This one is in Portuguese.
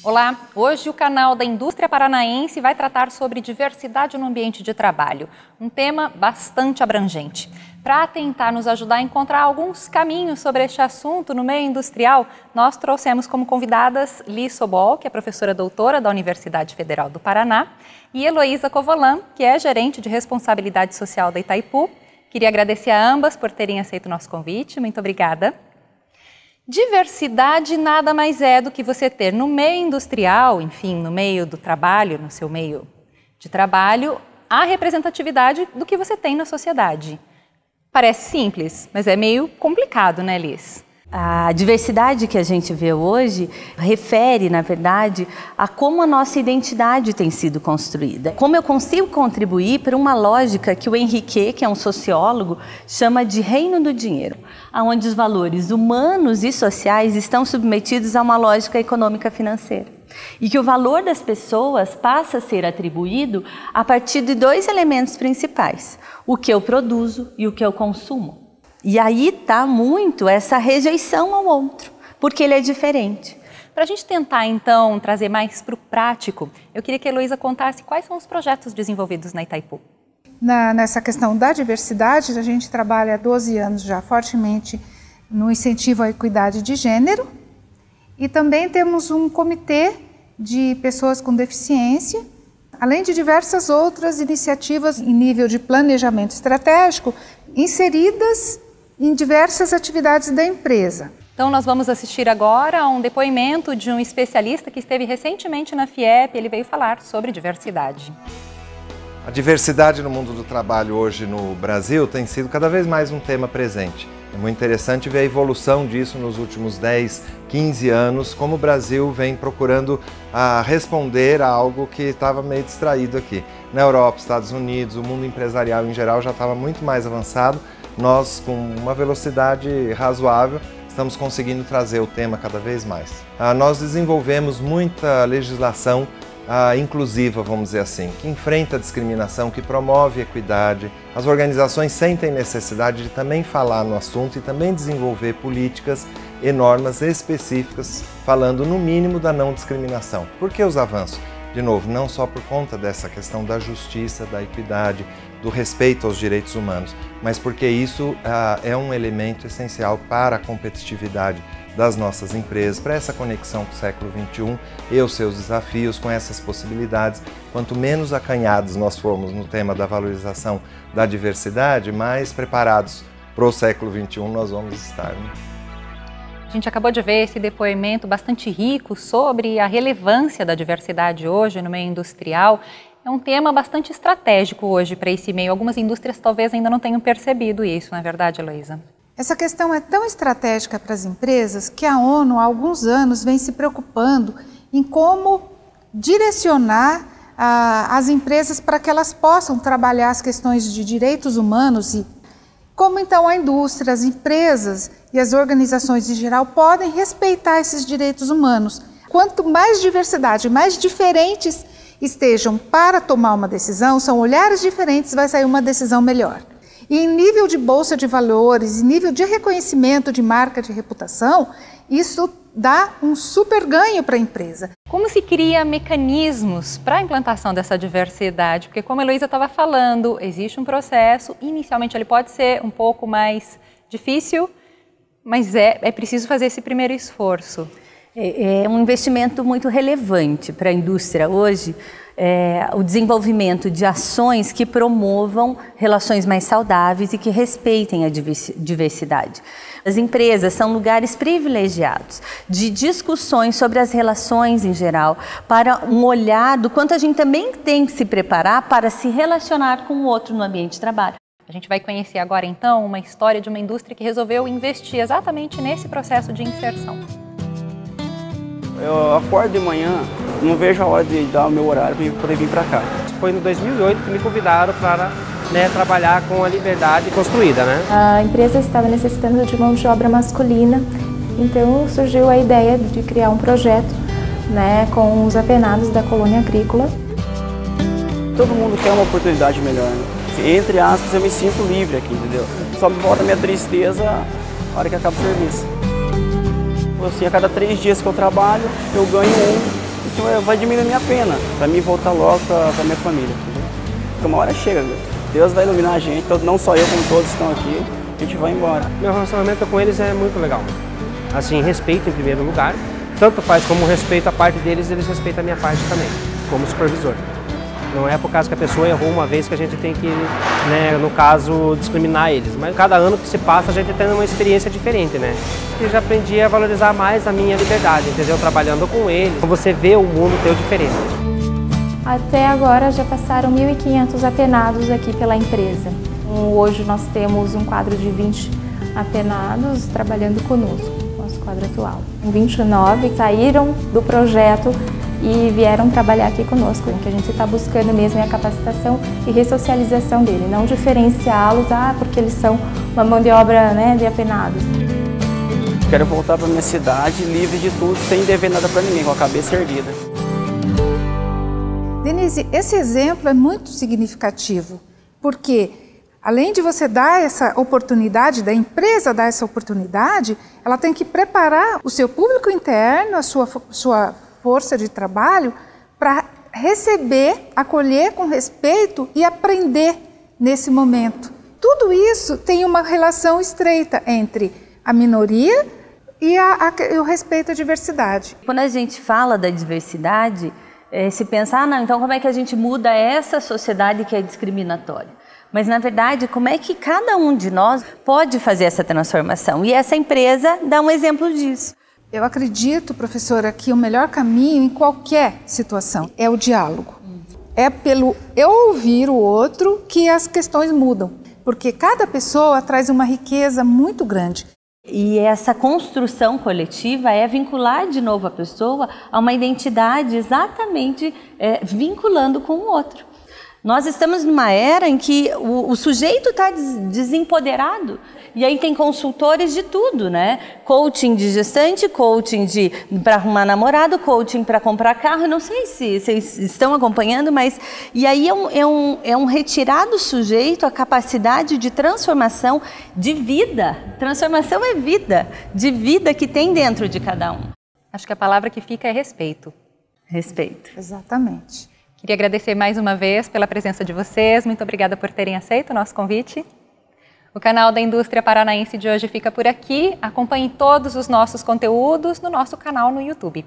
Olá, hoje o canal da Indústria Paranaense vai tratar sobre diversidade no ambiente de trabalho, um tema bastante abrangente. Para tentar nos ajudar a encontrar alguns caminhos sobre este assunto no meio industrial, nós trouxemos como convidadas Liz Sobol, que é professora doutora da Universidade Federal do Paraná, e Heloísa Covolan, que é gerente de responsabilidade social da Itaipu. Queria agradecer a ambas por terem aceito o nosso convite. Muito obrigada. Diversidade nada mais é do que você ter no meio industrial, enfim, no meio do trabalho, no seu meio de trabalho, a representatividade do que você tem na sociedade. Parece simples, mas é meio complicado, né, Liz? A diversidade que a gente vê hoje refere, na verdade, a como a nossa identidade tem sido construída. Como eu consigo contribuir para uma lógica que o Henrique, que é um sociólogo, chama de reino do dinheiro, onde os valores humanos e sociais estão submetidos a uma lógica econômica financeira. E que o valor das pessoas passa a ser atribuído a partir de dois elementos principais: o que eu produzo e o que eu consumo. E aí está muito essa rejeição ao outro, porque ele é diferente. Para a gente tentar, então, trazer mais para o prático, eu queria que a Heloísa contasse quais são os projetos desenvolvidos na Itaipu. Nessa questão da diversidade, a gente trabalha há 12 anos já fortemente no incentivo à equidade de gênero, e também temos um comitê de pessoas com deficiência, além de diversas outras iniciativas em nível de planejamento estratégico inseridas em diversas atividades da empresa. Então nós vamos assistir agora a um depoimento de um especialista que esteve recentemente na FIEP. Ele veio falar sobre diversidade. A diversidade no mundo do trabalho hoje no Brasil tem sido cada vez mais um tema presente. É muito interessante ver a evolução disso nos últimos 10, 15 anos, como o Brasil vem procurando responder a algo que estava meio distraído aqui. Na Europa, Estados Unidos, o mundo empresarial em geral já estava muito mais avançado. Nós, com uma velocidade razoável, estamos conseguindo trazer o tema cada vez mais. Nós desenvolvemos muita legislação inclusiva, vamos dizer assim, que enfrenta a discriminação, que promove equidade. As organizações sentem necessidade de também falar no assunto e também desenvolver políticas e normas específicas, falando no mínimo da não discriminação. Por que os avanços? De novo, não só por conta dessa questão da justiça, da equidade, do respeito aos direitos humanos, mas porque isso é um elemento essencial para a competitividade das nossas empresas, para essa conexão com o século XXI e os seus desafios, com essas possibilidades. Quanto menos acanhados nós formos no tema da valorização da diversidade, mais preparados para o século XXI nós vamos estar, né? A gente acabou de ver esse depoimento bastante rico sobre a relevância da diversidade hoje no meio industrial. É um tema bastante estratégico hoje para esse meio. Algumas indústrias talvez ainda não tenham percebido isso, não é verdade, Heloísa? Essa questão é tão estratégica para as empresas que a ONU há alguns anos vem se preocupando em como direcionar as empresas para que elas possam trabalhar as questões de direitos humanos e como então a indústria, as empresas e as organizações em geral podem respeitar esses direitos humanos. Quanto mais diversidade, mais diferentes estejam para tomar uma decisão, são olhares diferentes, vai sair uma decisão melhor. E em nível de bolsa de valores, em nível de reconhecimento de marca de reputação, isso dá um super ganho para a empresa. Como se cria mecanismos para a implantação dessa diversidade? Porque como a Heloísa estava falando, existe um processo, inicialmente ele pode ser um pouco mais difícil, mas é preciso fazer esse primeiro esforço. É um investimento muito relevante para a indústria hoje, o desenvolvimento de ações que promovam relações mais saudáveis e que respeitem a diversidade. As empresas são lugares privilegiados de discussões sobre as relações em geral, para um olhar do quanto a gente também tem que se preparar para se relacionar com o outro no ambiente de trabalho. A gente vai conhecer agora então uma história de uma indústria que resolveu investir exatamente nesse processo de inserção. Eu acordo de manhã, não vejo a hora de dar o meu horário para poder vir para cá. Foi em 2008 que me convidaram para trabalhar com a liberdade construída, né? A empresa estava necessitando de mão de obra masculina, então surgiu a ideia de criar um projeto, com os apenados da colônia agrícola. Todo mundo quer uma oportunidade melhor, né? Entre aspas, eu me sinto livre aqui, entendeu? Só me volta a minha tristeza na hora que acaba o serviço. Assim, a cada 3 dias que eu trabalho, eu ganho 1 que vai diminuir a minha pena, para mim voltar logo para minha família. Entendeu? Porque uma hora chega, Deus vai iluminar a gente, não só eu, como todos que estão aqui, a gente vai embora. Meu relacionamento com eles é muito legal. Assim, respeito em primeiro lugar, tanto faz como respeito a parte deles, eles respeitam a minha parte também, como supervisor. Não é por causa que a pessoa errou uma vez que a gente tem que, né, no caso, discriminar eles. Mas cada ano que se passa a gente tem uma experiência diferente, né? E já aprendi a valorizar mais a minha liberdade, entendeu? Trabalhando com eles. Você vê o mundo teu diferente. Até agora já passaram 1.500 apenados aqui pela empresa. Hoje nós temos um quadro de 20 apenados trabalhando conosco, nosso quadro atual. 29 saíram do projeto e vieram trabalhar aqui conosco. O que a gente está buscando mesmo é a capacitação e ressocialização dele, não diferenciá-los, porque eles são uma mão de obra, né, de apenados. Quero voltar para minha cidade livre de tudo, sem dever nada para ninguém, com a cabeça erguida. Denise, esse exemplo é muito significativo, porque além de você dar essa oportunidade, da empresa dar essa oportunidade, ela tem que preparar o seu público interno, a sua força de trabalho, para receber, acolher com respeito e aprender nesse momento. Tudo isso tem uma relação estreita entre a minoria e o respeito à diversidade. Quando a gente fala da diversidade, se pensa, não, então como é que a gente muda essa sociedade que é discriminatória? Mas, na verdade, como é que cada um de nós pode fazer essa transformação? E essa empresa dá um exemplo disso. Eu acredito, professora, que o melhor caminho em qualquer situação é o diálogo. É pelo eu ouvir o outro que as questões mudam, porque cada pessoa traz uma riqueza muito grande. E essa construção coletiva é vincular de novo a pessoa a uma identidade exatamente vinculando com o outro. Nós estamos numa era em que o sujeito está desempoderado. E aí tem consultores de tudo, né? Coaching de gestante, coaching para arrumar namorado, coaching para comprar carro. Não sei se vocês estão acompanhando, mas... E aí é um retirar do sujeito a capacidade de transformação de vida. Transformação é vida, de vida que tem dentro de cada um. Acho que a palavra que fica é respeito. Respeito. Exatamente. Queria agradecer mais uma vez pela presença de vocês. Muito obrigada por terem aceito o nosso convite. O canal da Indústria Paranaense de hoje fica por aqui. Acompanhe todos os nossos conteúdos no nosso canal no YouTube.